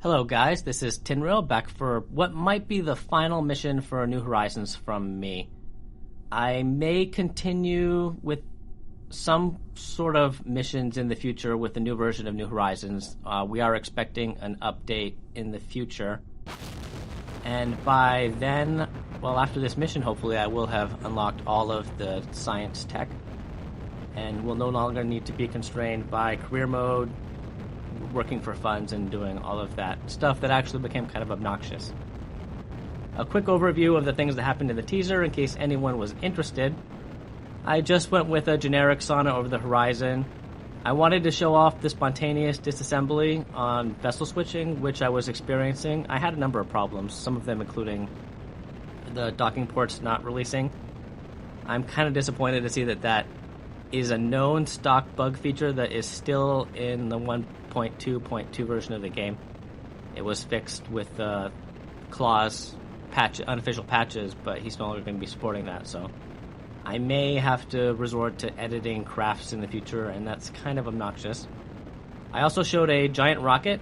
Hello guys, this is Tynrael back for what might be the final mission for New Horizons from me. I may continue with some sort of missions in the future with the new version of New Horizons. We are expecting an update in the future. And by then, well, after this mission, hopefully I will have unlocked all of the science tech and will no longer need to be constrained by career mode, working for funds, and doing all of that stuff that actually became kind of obnoxious. A quick overview of the things that happened in the teaser in case anyone was interested. I just went with a generic Sauna over the horizon. I wanted to show off the spontaneous disassembly on vessel switching, which I was experiencing. I had a number of problems, some of them including the docking ports not releasing. I'm kind of disappointed to see that is a known stock bug feature that is still in the 1.2.2 version of the game. It was fixed with Claw's unofficial patches, but he's no longer going to be supporting that, so I may have to resort to editing crafts in the future, and that's kind of obnoxious. I also showed a giant rocket.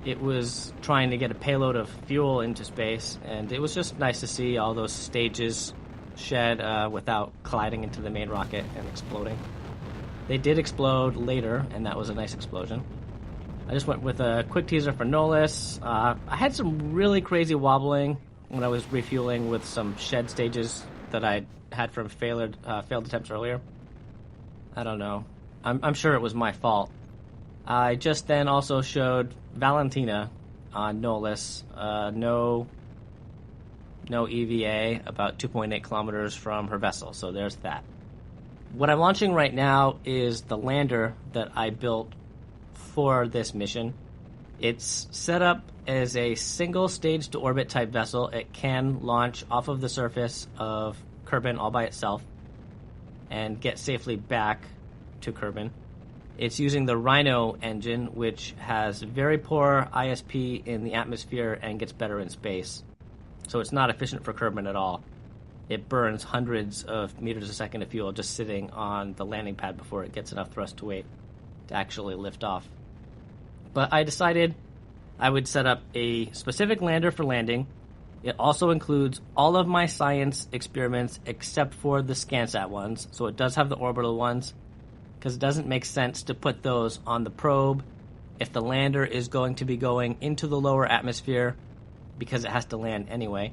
It was trying to get a payload of fuel into space, and it was just nice to see all those stages shed without colliding into the main rocket and exploding. They did explode later, and that was a nice explosion. I just went with a quick teaser for Nolus. I had some really crazy wobbling when I was refueling with some shed stages that I had from failed attempts earlier. I don't know. I'm sure it was my fault. I just then also showed Valentina on Nolus. No EVA, about 2.8 kilometers from her vessel, so there's that. What I'm launching right now is the lander that I built for this mission. It's set up as a single stage to orbit type vessel. It can launch off of the surface of Kerbal all by itself and get safely back to Kerbal. It's using the Rhino engine, which has very poor ISP in the atmosphere and gets better in space. So it's not efficient for Kerbal at all. It burns hundreds of meters a second of fuel just sitting on the landing pad before it gets enough thrust to weight to actually lift off. But I decided I would set up a specific lander for landing. It also includes all of my science experiments except for the ScanSat ones, so it does have the orbital ones, because it doesn't make sense to put those on the probe if the lander is going to be going into the lower atmosphere, because it has to land anyway.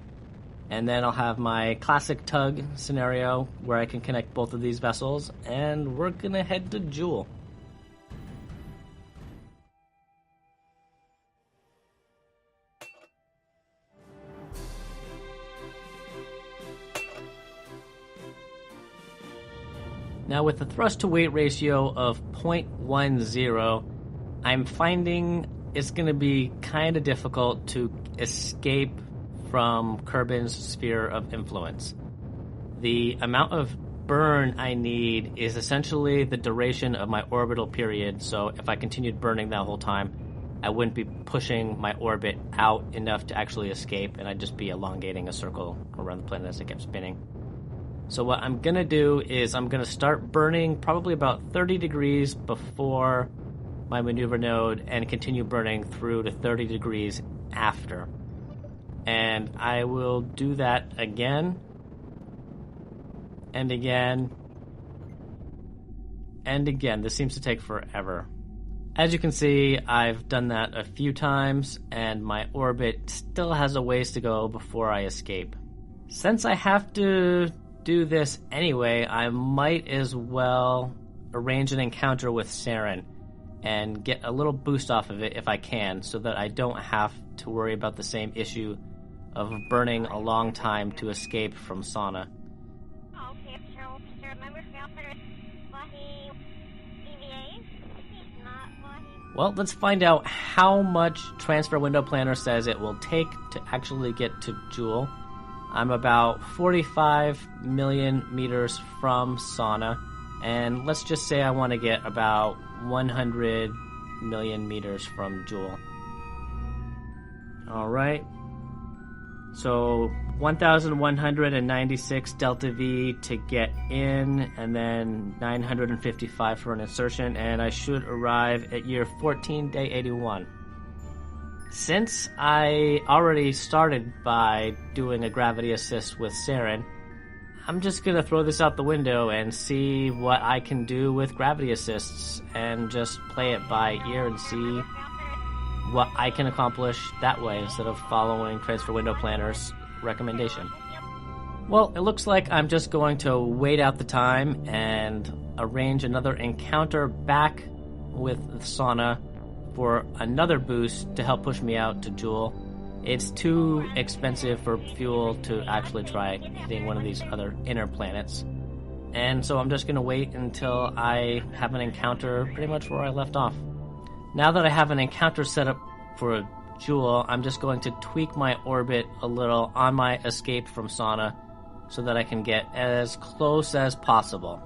And then I'll have my classic tug scenario where I can connect both of these vessels, and we're gonna head to Jewel. Now with the thrust to weight ratio of 0.10, I'm finding it's going to be kind of difficult to escape from Kerbal's sphere of influence. The amount of burn I need is essentially the duration of my orbital period, so if I continued burning that whole time, I wouldn't be pushing my orbit out enough to actually escape, and I'd just be elongating a circle around the planet as it kept spinning. So what I'm going to do is I'm going to start burning probably about 30 degrees before my maneuver node and continue burning through to 30 degrees after. And I will do that again and again and again. This seems to take forever. As you can see, I've done that a few times and my orbit still has a ways to go before I escape. Since I have to do this anyway, I might as well arrange an encounter with Saren and get a little boost off of it if I can, so that I don't have to worry about the same issue of burning a long time to escape from sauna. Well, let's find out how much Transfer Window Planner says it will take to actually get to Jewel. I'm about 45 million meters from sauna, and let's just say I want to get about 100 million meters from Jewel. Alright, so 1,196 delta V to get in, and then 955 for an insertion, and I should arrive at year 14, day 81. Since I already started by doing a gravity assist with Saren, I'm just gonna throw this out the window and see what I can do with gravity assists and just play it by ear and see what I can accomplish that way instead of following Transfer Window Planner's recommendation. Well, it looks like I'm just going to wait out the time and arrange another encounter back with Sauna for another boost to help push me out to Jewel. It's too expensive for fuel to actually try hitting one of these other inner planets. And so I'm just going to wait until I have an encounter pretty much where I left off. Now that I have an encounter set up for Jewel, I'm just going to tweak my orbit a little on my escape from Sauna so that I can get as close as possible.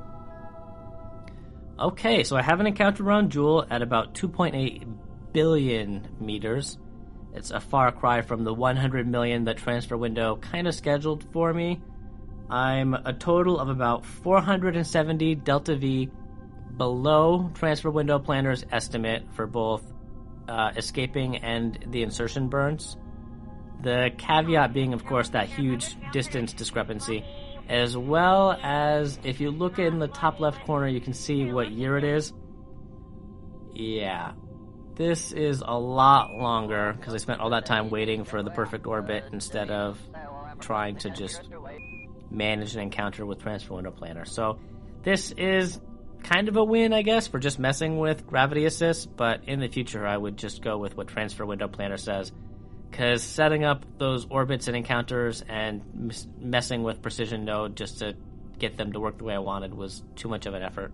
Okay, so I have an encounter around Jewel at about 2.8 billion meters. It's a far cry from the 100 million that Transfer Window kind of scheduled for me. I'm a total of about 470 delta V below Transfer Window Planner's estimate for both escaping and the insertion burns. The caveat being, of course, that huge distance discrepancy, as well as if you look in the top left corner, you can see what year it is. Yeah, this is a lot longer because I spent all that time waiting for the perfect orbit instead of trying to just manage an encounter with Transfer Window Planner. So this is kind of a win, I guess, for just messing with gravity assist, but in the future I would just go with what Transfer Window Planner says, because setting up those orbits and encounters and messing with Precision Node just to get them to work the way I wanted was too much of an effort.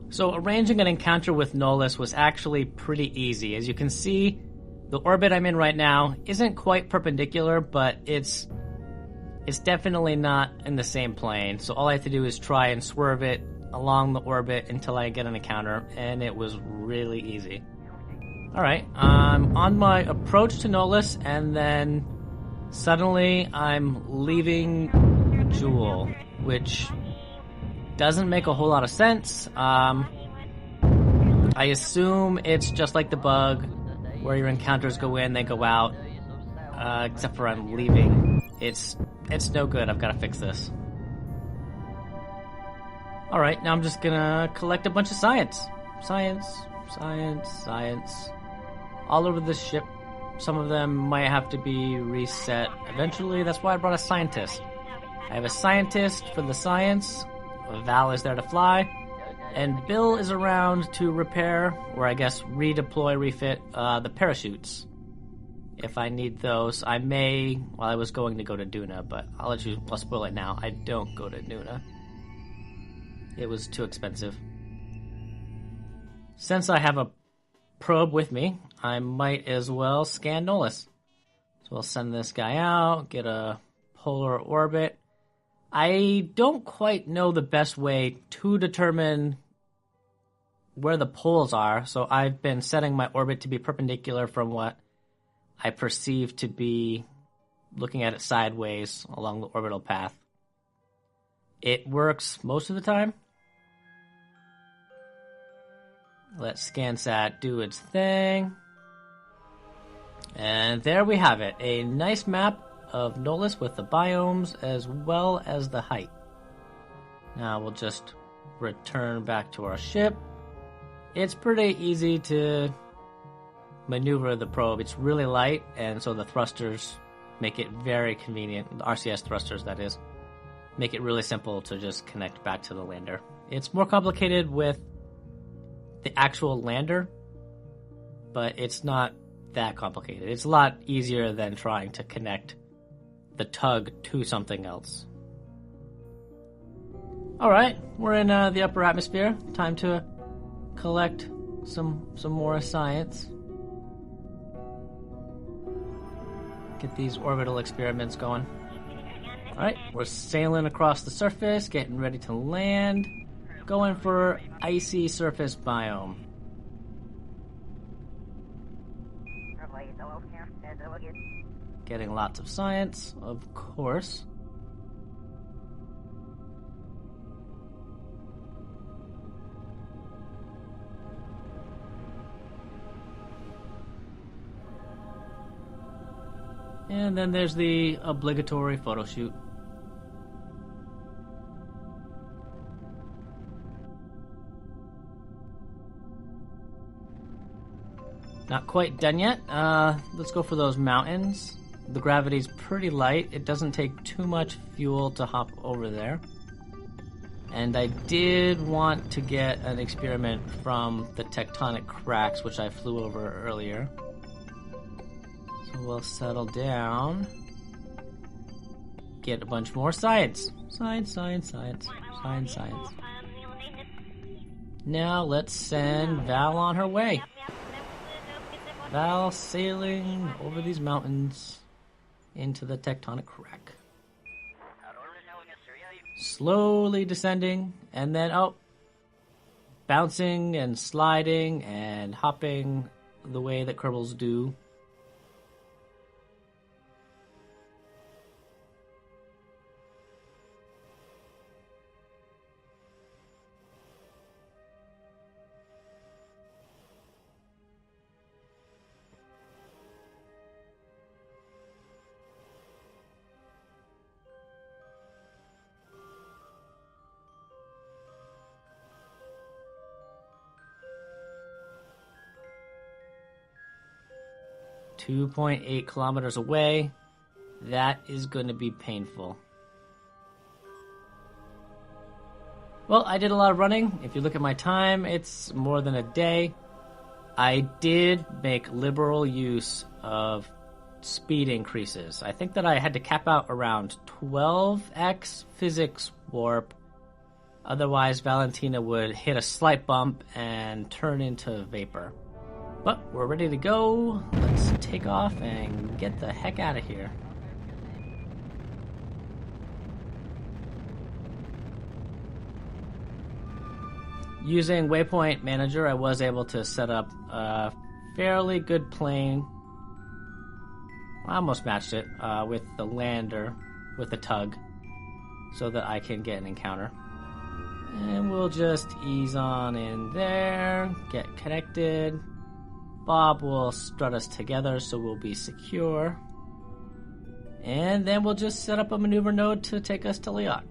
So arranging an encounter with Nolus was actually pretty easy. As you can see, the orbit I'm in right now isn't quite perpendicular, but it's definitely not in the same plane. So all I have to do is try and swerve it along the orbit until I get an encounter, and it was really easy. Alright, I'm on my approach to Nolus, and then suddenly I'm leaving Jewel, which doesn't make a whole lot of sense. I assume it's just like the bug, where your encounters go in, they go out, except for I'm leaving. It's no good, I've got to fix this. Alright, now I'm just gonna collect a bunch of science. Science. All over the ship. Some of them might have to be reset eventually. That's why I brought a scientist. I have a scientist for the science. Val is there to fly. And Bill is around to repair, or I guess redeploy, refit, the parachutes. If I need those, I may, well, I was going to go to Duna, but I'll spoil it now. I don't go to Duna. It was too expensive. Since I have a probe with me, I might as well scan Nolus. So we'll send this guy out, get a polar orbit. I don't quite know the best way to determine where the poles are, so I've been setting my orbit to be perpendicular from what I perceive to be looking at it sideways along the orbital path. It works most of the time. Let ScanSat do its thing. And there we have it. A nice map of Nolus with the biomes as well as the height. Now we'll just return back to our ship. It's pretty easy to maneuver the probe. It's really light, and so the thrusters make it very convenient. The RCS thrusters, that is, make it really simple to just connect back to the lander. It's more complicated with the actual lander, but it's not that complicated. It's a lot easier than trying to connect the tug to something else. Alright, we're in the upper atmosphere. Time to collect some more science. Get these orbital experiments going. Alright, we're sailing across the surface, getting ready to land. Going for icy surface biome. Getting lots of science, of course. And then there's the obligatory photo shoot. Not quite done yet. Let's go for those mountains. The gravity's pretty light. It doesn't take too much fuel to hop over there. And I did want to get an experiment from the tectonic cracks, which I flew over earlier. So we'll settle down. Get a bunch more science. Science. Now let's send Val on her way. Val sailing over these mountains into the tectonic crack. Slowly descending, and then, bouncing and sliding and hopping the way that Kerbals do. .8 kilometers away. That is going to be painful. Well, I did a lot of running. If you look at my time, it's more than a day. I did make liberal use of speed increases. I think that I had to cap out around 12x physics warp. Otherwise, Valentina would hit a slight bump and turn into vapor. But we're ready to go. Let's take off and get the heck out of here. Using Waypoint Manager, I was able to set up a fairly good plane. I almost matched it with the lander, with the tug, so that I can get an encounter. And we'll just ease on in there, get connected. Bob will strut us together so we'll be secure. And then we'll just set up a maneuver node to take us to Liak.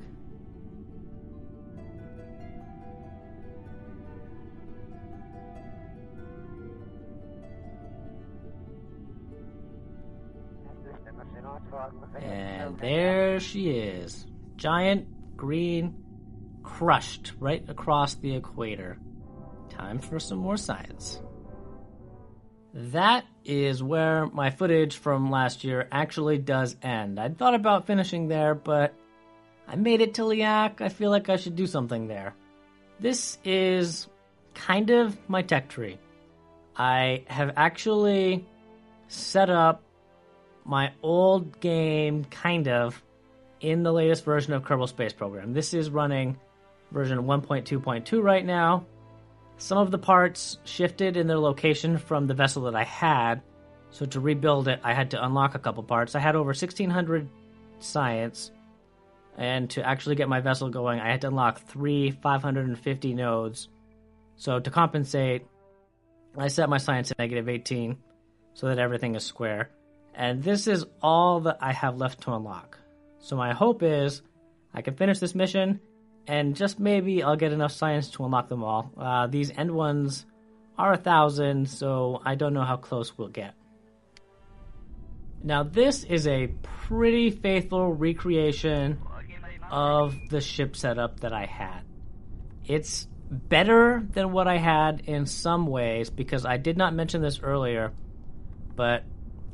And there she is. Giant, green, crushed right across the equator. Time for some more science. That is where my footage from last year actually does end. I'd thought about finishing there, but I made it to Liak. I feel like I should do something there. This is kind of my tech tree. I have actually set up my old game, kind of, in the latest version of Kerbal Space Program. This is running version 1.2.2 right now. Some of the parts shifted in their location from the vessel that I had, so to rebuild it, I had to unlock a couple parts. I had over 1,600 science, and to actually get my vessel going, I had to unlock 3 550 nodes. So to compensate, I set my science at -18, so that everything is square. And this is all that I have left to unlock. So my hope is I can finish this mission, and just maybe I'll get enough science to unlock them all. These end ones are 1,000, so I don't know how close we'll get. Now this is a pretty faithful recreation of the ship setup that I had. It's better than what I had in some ways, because I did not mention this earlier, but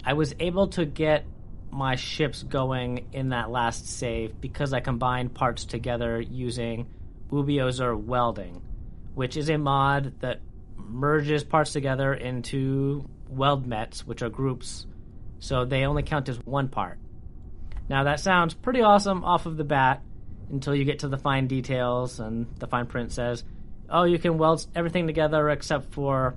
I was able to get my ships going in that last save because I combined parts together using Ubiozer welding, which is a mod that merges parts together into weld mets, which are groups, so they only count as one part. Now that sounds pretty awesome off of the bat until you get to the fine details, and the fine print says, oh, you can weld everything together except for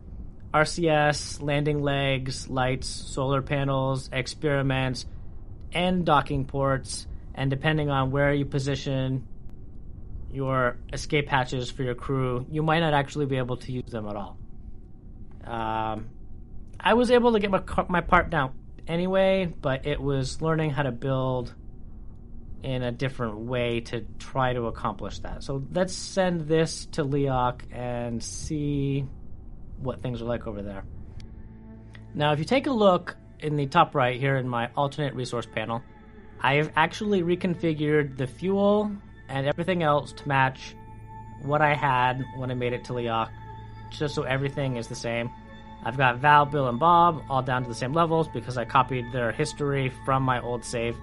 RCS, landing legs, lights, solar panels, experiments, and docking ports, and depending on where you position your escape hatches for your crew, you might not actually be able to use them at all. I was able to get my part down anyway, but it was learning how to build in a different way to try to accomplish that. So let's send this to Leok and see what things are like over there. Now, if you take a look in the top right here in my alternate resource panel, I have actually reconfigured the fuel and everything else to match what I had when I made it to Leok, just so everything is the same. I've got Val, Bill, and Bob all down to the same levels because I copied their history from my old save.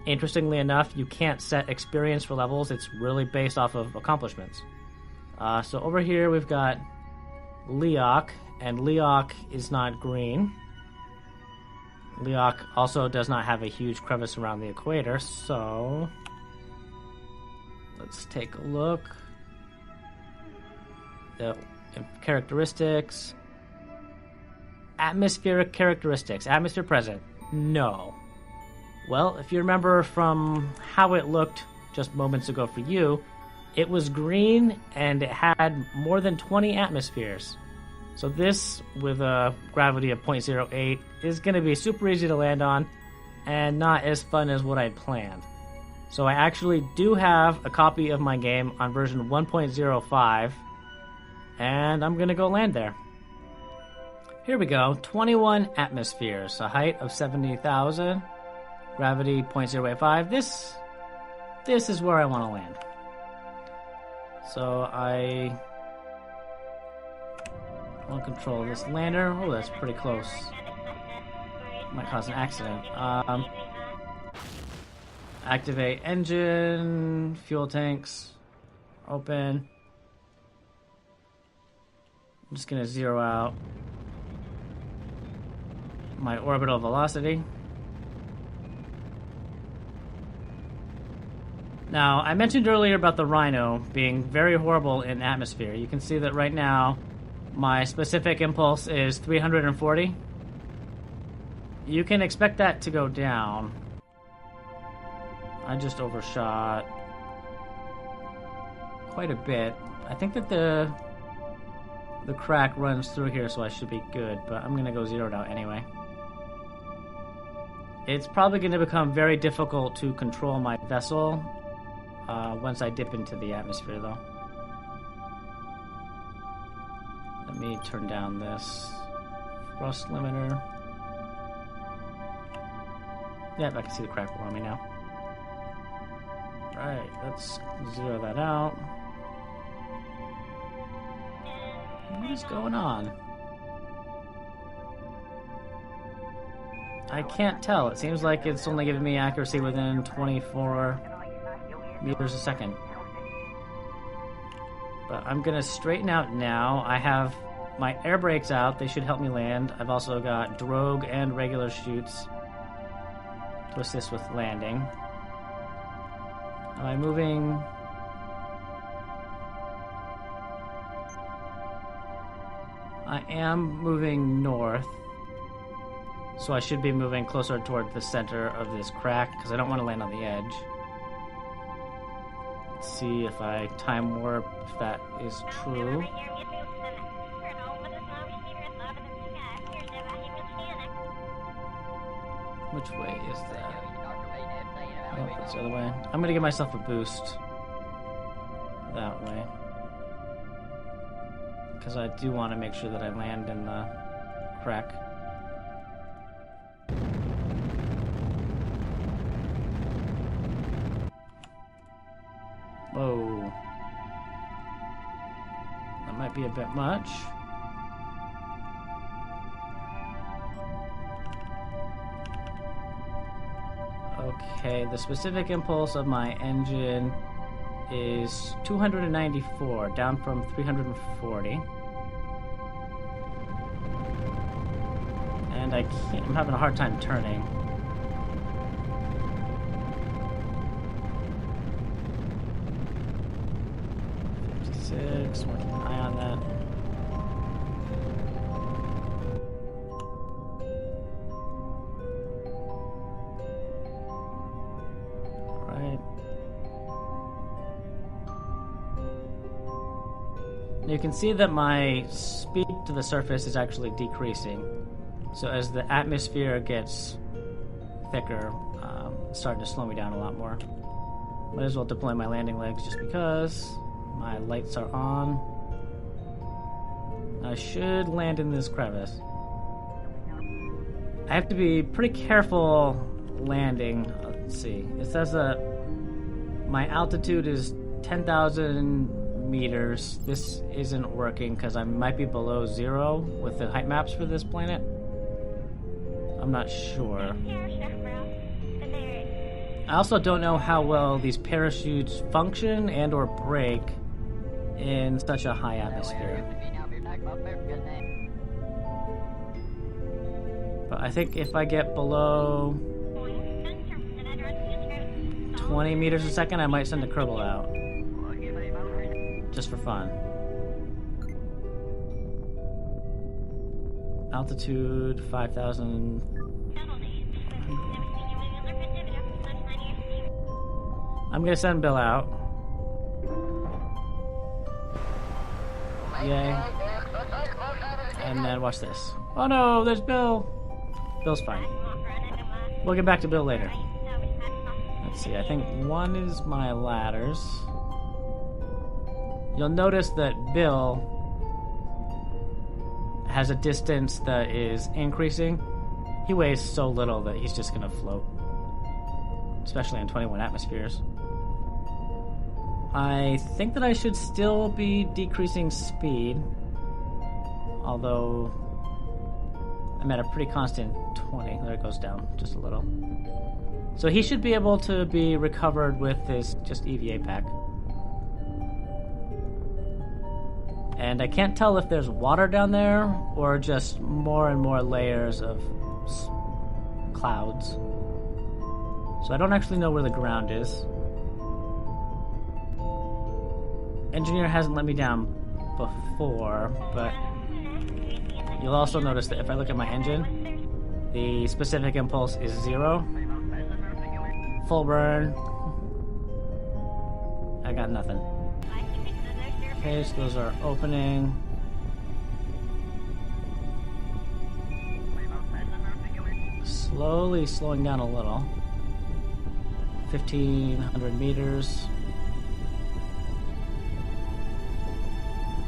Interestingly enough, you can't set experience for levels. It's really based off of accomplishments. So over here we've got Leok, and Leok is not green. Leok also does not have a huge crevice around the equator, so let's take a look. The characteristics. Atmospheric characteristics. Atmosphere present. No. Well, if you remember from how it looked just moments ago for you, it was green and it had more than 20 atmospheres. So this, with a gravity of 0.08, is going to be super easy to land on and not as fun as what I'd planned. So I actually do have a copy of my game on version 1.05, and I'm going to go land there. Here we go, 21 atmospheres, a height of 70,000. Gravity 0.085. This is where I want to land. So I want to control this lander. Oh, that's pretty close. Might cause an accident. Activate engine, fuel tanks, open. I'm just gonna zero out my orbital velocity. Now, I mentioned earlier about the Rhino being very horrible in atmosphere. You can see that right now, my specific impulse is 340. You can expect that to go down. I just overshot quite a bit. I think that the crack runs through here, so I should be good, but I'm gonna go zeroed out anyway. It's probably going to become very difficult to control my vessel once I dip into the atmosphere, though. Let me turn down this thrust limiter. Yep, I can see the crack below me now. Right, let's zero that out. What is going on? I can't tell. It seems like it's only giving me accuracy within 24 meters a second. But I'm gonna straighten out now. I have my air brakes out. They should help me land. I've also got drogue and regular chutes to assist with landing. Am I moving? I am moving north. So I should be moving closer toward the center of this crack, because I don't want to land on the edge. Let's see if I time warp, if that is true. Which way is that? Oh, that's the other way. I'm going to give myself a boost that way, because I do want to make sure that I land in the crack. Whoa. That might be a bit much. Okay, the specific impulse of my engine is 294, down from 340. And I'm having a hard time turning. Want to keep an eye on that. Alright. You can see that my speed to the surface is actually decreasing. So as the atmosphere gets thicker, it's starting to slow me down a lot more. Might as well deploy my landing legs just because my lights are on. I should land in this crevice. I have to be pretty careful landing. Let's see. It says that my altitude is 10,000 meters. This isn't working because I might be below 0 with the height maps for this planet. I'm not sure. I also don't know how well these parachutes function and or break in such a high atmosphere. But I think if I get below 20 meters a second, I might send a Kerbal out. Just for fun. Altitude 5,000. I'm gonna send Bill out. Yay. And then watch this. Oh no, there's Bill. Bill's fine. We'll get back to Bill later. Let's see, I think one is my ladders. You'll notice that Bill has a distance that is increasing. He weighs so little that he's just gonna float. Especially in 21 atmospheres. I think that I should still be decreasing speed. Although I'm at a pretty constant 20. There it goes down just a little. So he should be able to be recovered with this just EVA pack. And I can't tell if there's water down there or just more and more layers of clouds. So I don't actually know where the ground is. Engineer hasn't let me down before, but you'll also notice that if I look at my engine, the specific impulse is 0. Full burn. I got nothing. Okay, so those are opening. Slowly slowing down a little. 1,500 meters.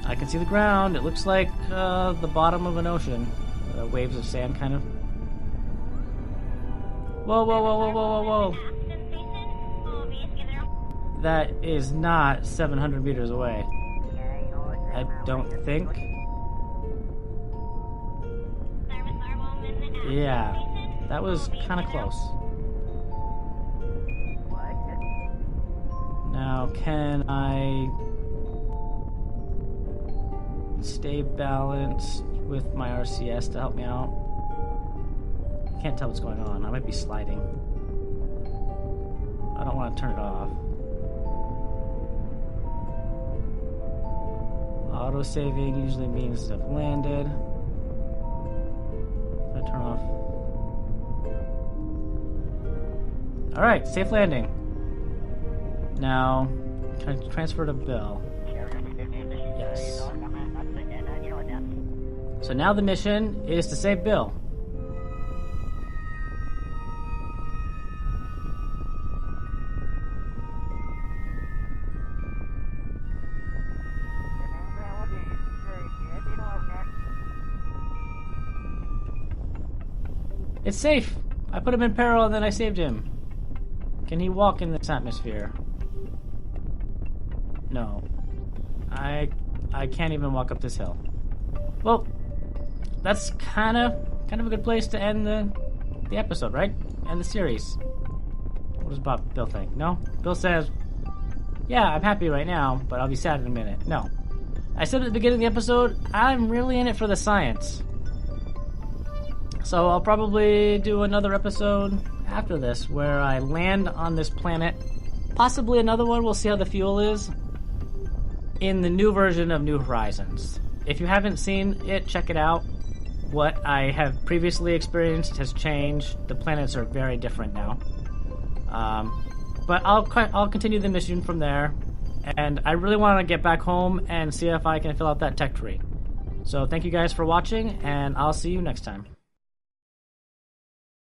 I can see the ground. It looks like the bottom of an ocean. Waves of sand, kind of. Whoa, whoa, whoa, whoa, whoa, whoa, whoa. That is not 700 meters away. I don't think. Yeah, that was kind of close. Now, can I stay balanced with my RCS to help me out? I can't tell what's going on. I might be sliding. I don't want to turn it off. Auto-saving usually means I've landed. I turn off. Alright, safe landing. Now, can I transfer to Bill? Yes. So now the mission is to save Bill. It's safe. I put him in peril and then I saved him. Can he walk in this atmosphere? No. I can't even walk up this hill. Well, that's kind of a good place to end the episode, right? End the series. What does Bill think? No? Bill says, yeah, I'm happy right now, but I'll be sad in a minute. No. I said at the beginning of the episode, I'm really in it for the science. So I'll probably do another episode after this where I land on this planet. Possibly another one, we'll see how the fuel is, in the new version of New Horizons. If you haven't seen it, check it out. What I have previously experienced has changed. The planets are very different now. But I'll continue the mission from there. And I really want to get back home and see if I can fill out that tech tree. So thank you guys for watching, and I'll see you next time.